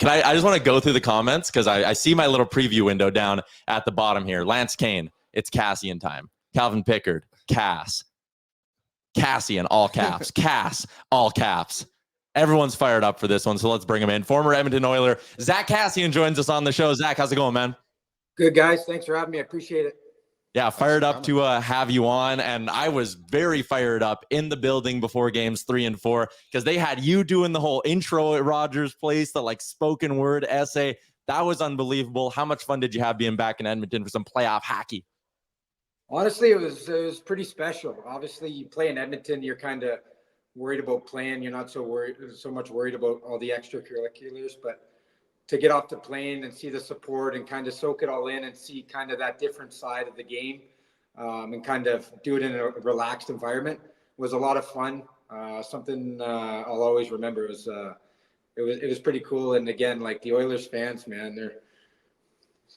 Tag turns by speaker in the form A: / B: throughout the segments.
A: I just want to go through the comments because I see my little preview window down at the bottom here. Lance Kane, it's Kassian time. Calvin Pickard, Cass. Kassian, all caps. Cass, all caps. Everyone's fired up for this one, so let's bring him in. Former Edmonton Oiler, Zack Kassian joins us on the show. Zack, how's it going, man?
B: Good, guys. Thanks for having me. I appreciate it.
A: Yeah, fired up to have you on, and I was very fired up in the building before games 3 and 4 because they had you doing the whole intro at Rogers Place, the like spoken word essay. That was unbelievable. How much fun did you have being back in Edmonton for some playoff hockey?
B: Honestly, it was pretty special. Obviously, you play in Edmonton, you're kind of worried about playing. You're not so much worried about all the extracurriculars, but to get off the plane and see the support and kind of soak it all in and see kind of that different side of the game and kind of do it in a relaxed environment was a lot of fun. Something I'll always remember. It was pretty cool. And again, like the Oilers fans, man,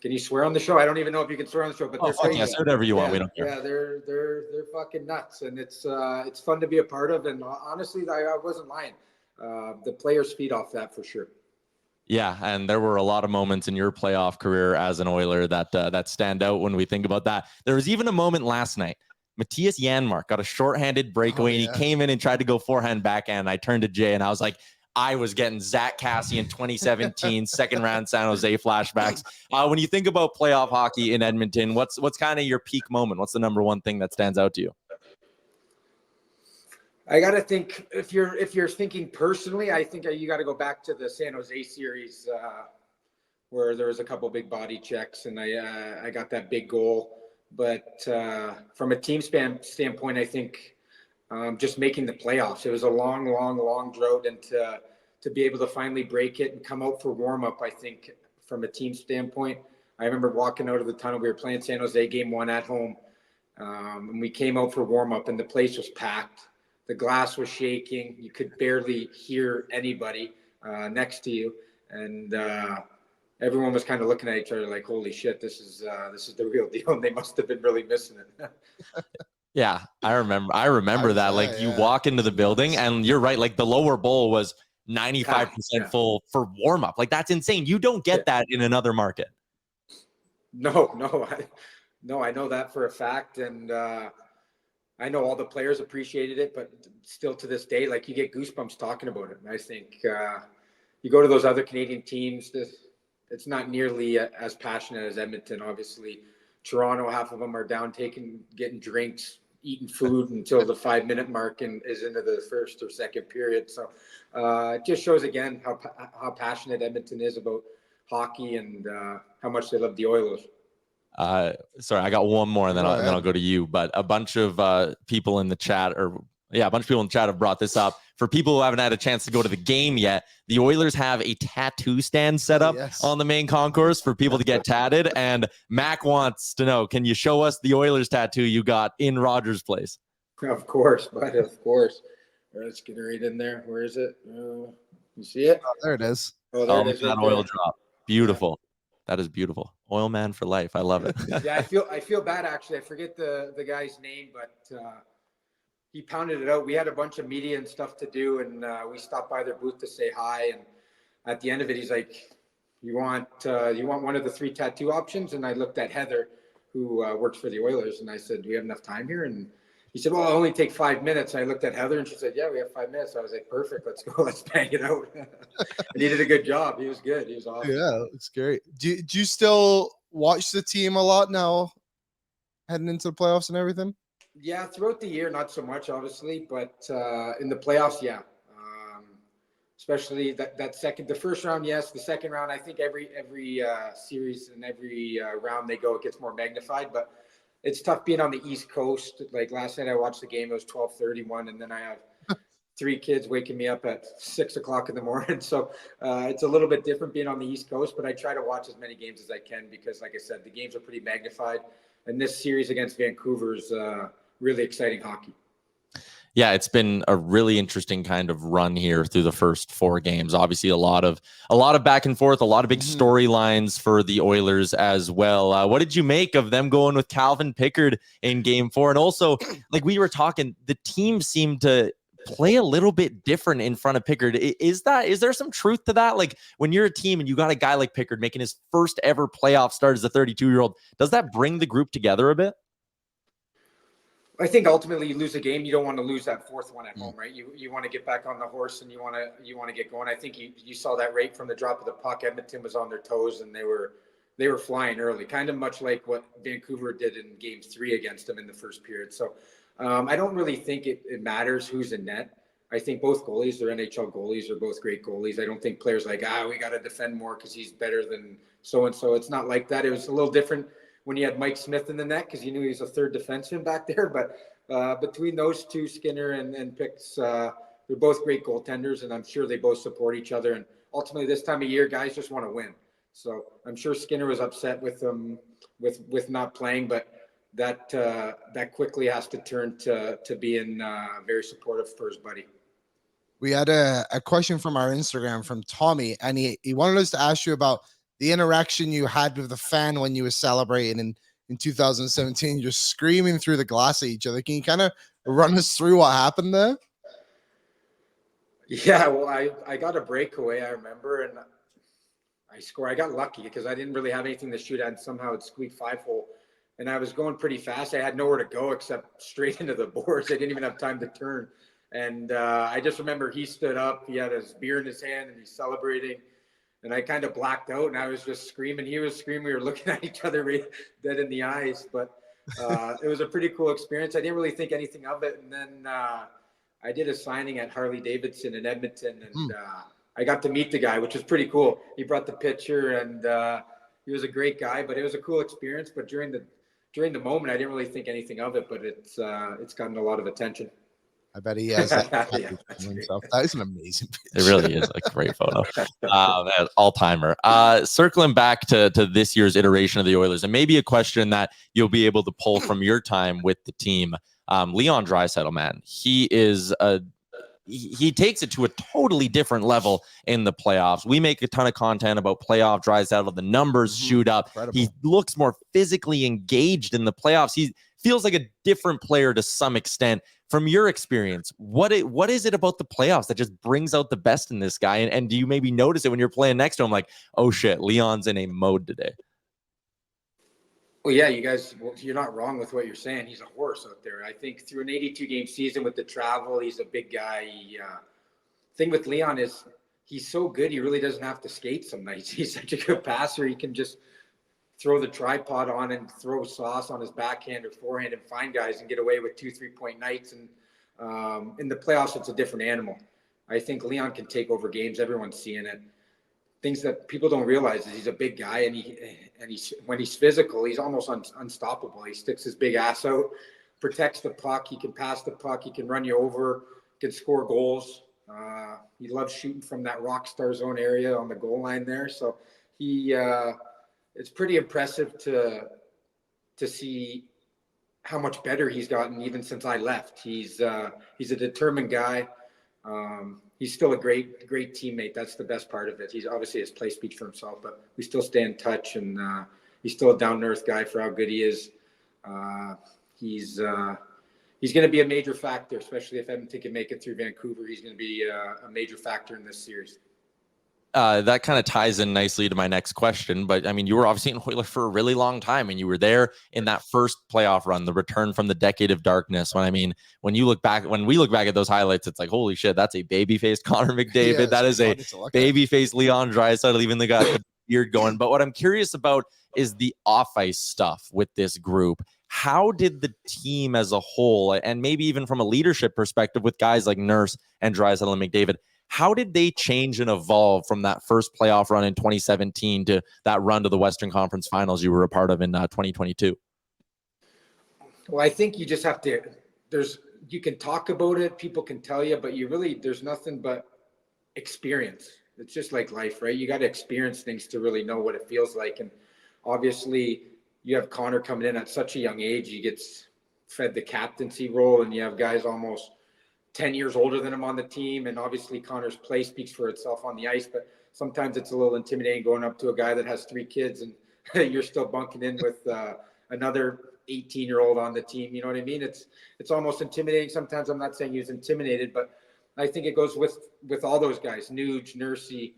B: can you swear on the show? I don't even know if you can swear on the show, but they're crazy.
A: Yes, whatever you want. We don't care.
B: Yeah, they're fucking nuts, and it's fun to be a part of. And honestly, I wasn't lying. The players feed off that for sure.
A: Yeah, and there were a lot of moments in your playoff career as an Oiler that stand out when we think about that. There was even a moment last night. Matthias Janmark got a shorthanded breakaway, and he came in and tried to go forehand backhand. I turned to Jay, and I was like, I was getting Zack Kassian 2017 second round San Jose flashbacks. When you think about playoff hockey in Edmonton, what's kind of your peak moment? What's the number one thing that stands out to you?
B: I got to think if you're thinking personally, I think you got to go back to the San Jose series where there was a couple big body checks and I got that big goal. But from a team standpoint, I think just making the playoffs. It was a long drought, and to be able to finally break it and come out for warm up, I think from a team standpoint, I remember walking out of the tunnel. We were playing San Jose game 1 at home, and we came out for warm up, and the place was packed. The glass was shaking. You could barely hear anybody next to you, and everyone was kind of looking at each other like, "Holy shit, this is the real deal." And they must have been really missing it.
A: Yeah, I remember that. Like you walk into the building and you're right. Like the lower bowl was 95% full for warm up. Like that's insane. You don't get that in another market.
B: No, I know that for a fact. And I know all the players appreciated it, but still to this day, like you get goosebumps talking about it. And I think you go to those other Canadian teams, it's not nearly as passionate as Edmonton. Obviously, Toronto, half of them are down getting drinks, eating food until the 5-minute mark and is into the first or second period. So it just shows again how passionate Edmonton is about hockey and how much they love the Oilers.
A: Sorry, I got one more and then I'll go to you. But a bunch of people in the chat have brought this up. For people who haven't had a chance to go to the game yet, the Oilers have a tattoo stand set up on the main concourse for people to get tatted. And Mac wants to know, can you show us the Oilers tattoo you got in Rogers Place?
B: Of course, bud. Of course. Let's get it right in there. Where is it? You see it?
C: Oh, there it is.
B: Oh, there it is.
A: That oil drop. Beautiful. That is beautiful. Oil man for life. I love it.
B: Yeah, I feel bad actually. I forget the guy's name, but he pounded it out. We had a bunch of media and stuff to do, and we stopped by their booth to say hi. And at the end of it, he's like, "You want one of the 3 tattoo options?" And I looked at Heather, who works for the Oilers, and I said, "Do we have enough time here?" And he said, "Well, it'll only take 5 minutes." And I looked at Heather, and she said, "Yeah, we have 5 minutes." So I was like, "Perfect, let's go, let's bang it out." And he did a good job. He was good. He was awesome.
C: Yeah, it's great. Do you still watch the team a lot now, heading into the playoffs and everything?
B: Yeah, throughout the year, not so much, obviously, but in the playoffs, yeah. Especially the first round, yes. The second round, I think every series and every round they go, it gets more magnified. But it's tough being on the East Coast. Like last night, I watched the game. It was 12:31, and then I have 3 kids waking me up at 6 o'clock in the morning. So it's a little bit different being on the East Coast. But I try to watch as many games as I can because, like I said, the games are pretty magnified. And this series against Vancouver is really exciting hockey.
A: Yeah, it's been a really interesting kind of run here through the first 4 games. Obviously, a lot of back and forth, a lot of big storylines for the Oilers as well. What did you make of them going with Calvin Pickard in Game 4? And also, like we were talking, the team seemed to play a little bit different in front of Pickard. Is there some truth to that? Like when you're a team and you got a guy like Pickard making his first ever playoff start as a 32-year-old, does that bring the group together a bit?
B: I think ultimately you lose a game, you don't want to lose that fourth one at home, right? You want to get back on the horse and you want to get going. I think you saw that right from the drop of the puck. Edmonton was on their toes and they were flying early, kind of much like what Vancouver did in Game 3 against them in the first period. So I don't really think it matters who's in net. I think both goalies, they're NHL goalies, are both great goalies. I don't think players like, we got to defend more because he's better than so-and-so. It's not like that. It was a little different when you had Mike Smith in the net because you knew he was a third defenseman back there. But between those two, Skinner and Picks, they're both great goaltenders, and I'm sure they both support each other. And ultimately, this time of year, guys just want to win. So I'm sure Skinner was upset with not playing, but that quickly has to turn to being very supportive for his buddy.
C: We had a question from our Instagram from Tommy, and he wanted us to ask you about the interaction you had with the fan when you were celebrating in 2017, just screaming through the glass at each other. Can you kind of run us through what happened there?
B: Yeah, well, I got a breakaway, I remember, and I scored. I got lucky because I didn't really have anything to shoot at, and somehow it squeaked 5-hole. And I was going pretty fast. I had nowhere to go except straight into the boards. I didn't even have time to turn. And I just remember he stood up. He had his beer in his hand, and he's celebrating. And I kind of blacked out, and I was just screaming. He was screaming. We were looking at each other right dead in the eyes. But it was a pretty cool experience. I didn't really think anything of it. And then I did a signing at Harley-Davidson in Edmonton, and I got to meet the guy, which was pretty cool. He brought the picture, and he was a great guy. But it was a cool experience. But during the moment, I didn't really think anything of it. But it's gotten a lot of attention.
C: I bet he has that.
B: Yeah,
C: that is an amazing picture.
A: It really is a great photo. All-timer. Circling back to this year's iteration of the Oilers, and maybe a question that you'll be able to pull from your time with the team. Leon Draisaitl, man, he takes it to a totally different level in the playoffs. We make a ton of content about playoff Draisaitl. The numbers shoot up.
C: Incredible.
A: He looks more physically engaged in the playoffs. He feels like a different player to some extent. From your experience, what is it about the playoffs that just brings out the best in this guy? And do you maybe notice it when you're playing next to him, like, oh shit, Leon's in a mode today?
B: Well, yeah, you guys, you're not wrong with what you're saying. He's a horse out there. I think through an 82-game season with the travel, he's a big guy. Thing with Leon is he's so good, he really doesn't have to skate some nights. He's such a good passer. He can just throw the tripod on and throw sauce on his backhand or forehand and find guys and get away with 2-3-point nights. And in the playoffs, it's a different animal. I think Leon can take over games. Everyone's seeing it. Things that people don't realize is he's a big guy, and he's when he's physical, he's almost unstoppable. He sticks his big ass out, protects the puck. He can pass the puck. He can run you over. Can score goals. He loves shooting from that rock star zone area on the goal line there. So it's pretty impressive to see how much better he's gotten even since I left. He's a determined guy. He's still a great teammate. That's the best part of it. He's obviously his play speaks for himself, but we still stay in touch, and he's still a down to earth guy for how good he is. He's going to be a major factor, especially if Edmonton can make it through Vancouver. He's going to be a major factor in this series.
A: That kind of ties in nicely to my next question. But I mean, you were obviously in Oiler for a really long time, and you were there in that first playoff run, the return from the decade of darkness. When we look back at those highlights, it's like, holy shit, that's a baby-faced Connor McDavid.
C: Yeah,
A: that is a baby-faced Leon Draisaitl, even the guy with the beard going. But what I'm curious about is the off-ice stuff with this group. How did the team as a whole, and maybe even from a leadership perspective with guys like Nurse and Draisaitl and McDavid, how did they change and evolve from that first playoff run in 2017 to that run to the Western Conference Finals you were a part of in 2022?
B: Well, I think you just have to, you can talk about it, people can tell you, but there's nothing but experience. It's just like life, right? You got to experience things to really know what it feels like. And obviously you have Connor coming in at such a young age. He gets fed the captaincy role, and you have guys almost 10 years older than him on the team. And obviously Connor's play speaks for itself on the ice, but sometimes it's a little intimidating going up to a guy that has 3 kids and you're still bunking in with another 18-year-old on the team. You know what I mean? It's almost intimidating. Sometimes I'm not saying he was intimidated, but I think it goes with all those guys, Nuge, Nursey.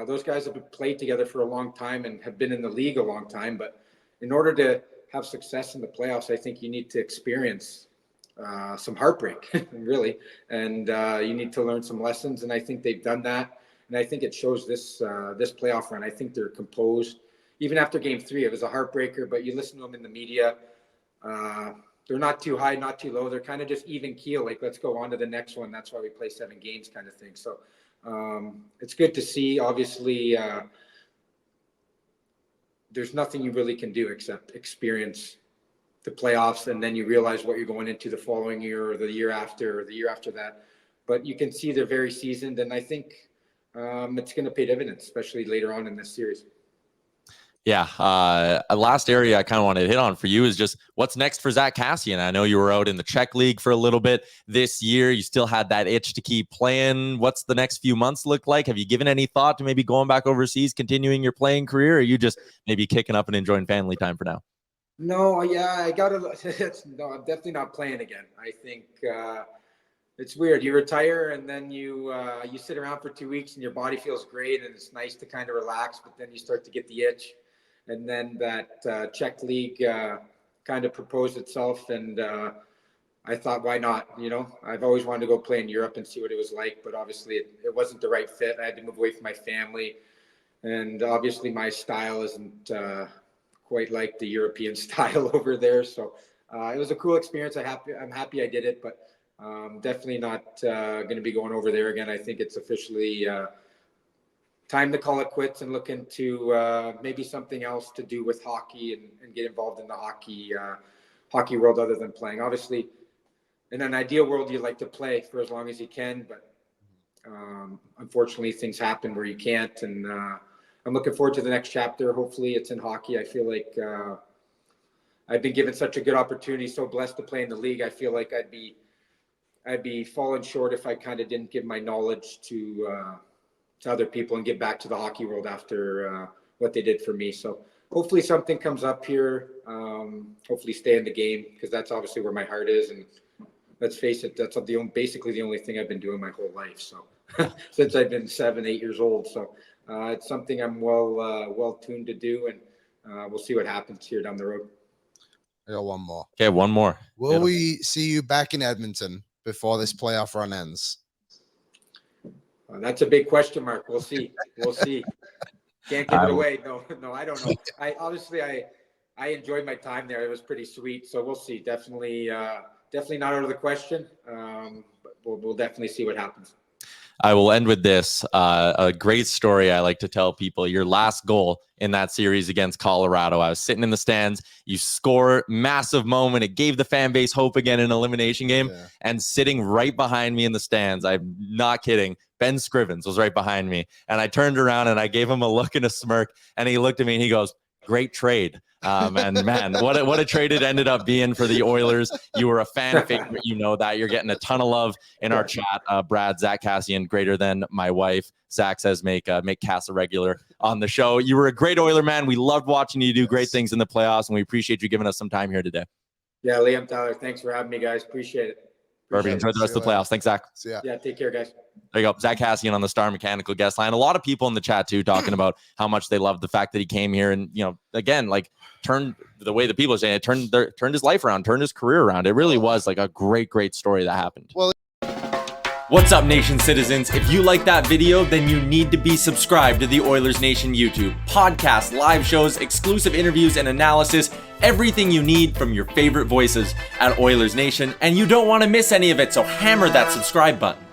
B: Those guys have played together for a long time and have been in the league a long time. But in order to have success in the playoffs, I think you need to experience some heartbreak, really. And you need to learn some lessons. And I think they've done that. And I think it shows this playoff run. I think they're composed. Even after game 3, it was a heartbreaker, but you listen to them in the media. They're not too high, not too low. They're kind of just even keel. Like, let's go on to the next one. That's why we play 7 games kind of thing. So it's good to see. Obviously, there's nothing you really can do except experience the playoffs, and then you realize what you're going into the following year or the year after or the year after that. But you can see they're very seasoned, and I think it's going to pay dividends, especially later on in this series.
A: Yeah. A last area I kind of want to hit on for you is just what's next for Zack Kassian. I know you were out in the Czech League for a little bit this year. You still had that itch to keep playing. What's the next few months look like? Have you given any thought to maybe going back overseas, continuing your playing career, or are you just maybe kicking up and enjoying family time for now?
B: No, yeah, I got to. No, I'm definitely not playing again. I think it's weird. You retire and then you sit around for 2 weeks and your body feels great and it's nice to kind of relax, but then you start to get the itch. And then that Czech League kind of proposed itself, and I thought, why not? You know, I've always wanted to go play in Europe and see what it was like, but obviously it wasn't the right fit. I had to move away from my family, and obviously my style isn't quite like the European style over there. So it was a cool experience. I'm happy I did it, but definitely not going to be going over there again. I think it's officially time to call it quits and look into maybe something else to do with hockey and get involved in the hockey world other than playing. Obviously, in an ideal world, you'd like to play for as long as you can, but unfortunately, things happen where you can't. And I'm looking forward to the next chapter. Hopefully, it's in hockey. I feel like I've been given such a good opportunity, so blessed to play in the league. I feel like I'd be falling short if I kind of didn't give my knowledge to other people and give back to the hockey world after what they did for me. So hopefully something comes up here. Hopefully stay in the game, because that's obviously where my heart is. And let's face it, that's basically the only thing I've been doing my whole life. So since I've been 7, 8 years old. So it's something I'm well tuned to do, and we'll see what happens here down the road.
C: I got one more.
A: Okay, one more.
C: Will we see you back in Edmonton before this playoff run ends?
B: That's a big question mark. We'll see. We'll see. Can't give it away. No, I don't know. I enjoyed my time there. It was pretty sweet. So we'll see. Definitely not out of the question. But we'll definitely see what happens.
A: I will end with this. A great story I like to tell people. Your last goal in that series against Colorado, I was sitting in the stands. You score, massive moment. It gave the fan base hope again in an elimination game. Yeah. And sitting right behind me in the stands, I'm not kidding, Ben Scrivens was right behind me. And I turned around and I gave him a look and a smirk. And he looked at me and he goes, "Great trade." And man, what a trade it ended up being for the Oilers. You were a fan favorite, you know that. You're getting a ton of love in our chat. Brad, Zack Kassian, greater than my wife. Zach says make Cass a regular on the show. You were a great Oiler man. We loved watching you do great things in the playoffs, and we appreciate you giving us some time here today.
B: Yeah, Liam, Tyler, thanks for having me, guys. Appreciate it.
A: Perfect. Enjoy the rest of the playoffs. Thanks, Zach.
B: Yeah, take care, guys.
A: There you go. Zack Kassian on the Star Mechanical guest line. A lot of people in the chat, too, talking about how much they love the fact that he came here and, you know, again, like turned the way the people are saying it, turned his life around, turned his career around. It really was like a great story that happened.
C: Well,
A: what's up, Nation citizens? If you like that video, then you need to be subscribed to the Oilers Nation YouTube. Podcasts, live shows, exclusive interviews, and analysis. Everything you need from your favorite voices at Oilers Nation. And you don't want to miss any of it, so hammer that subscribe button.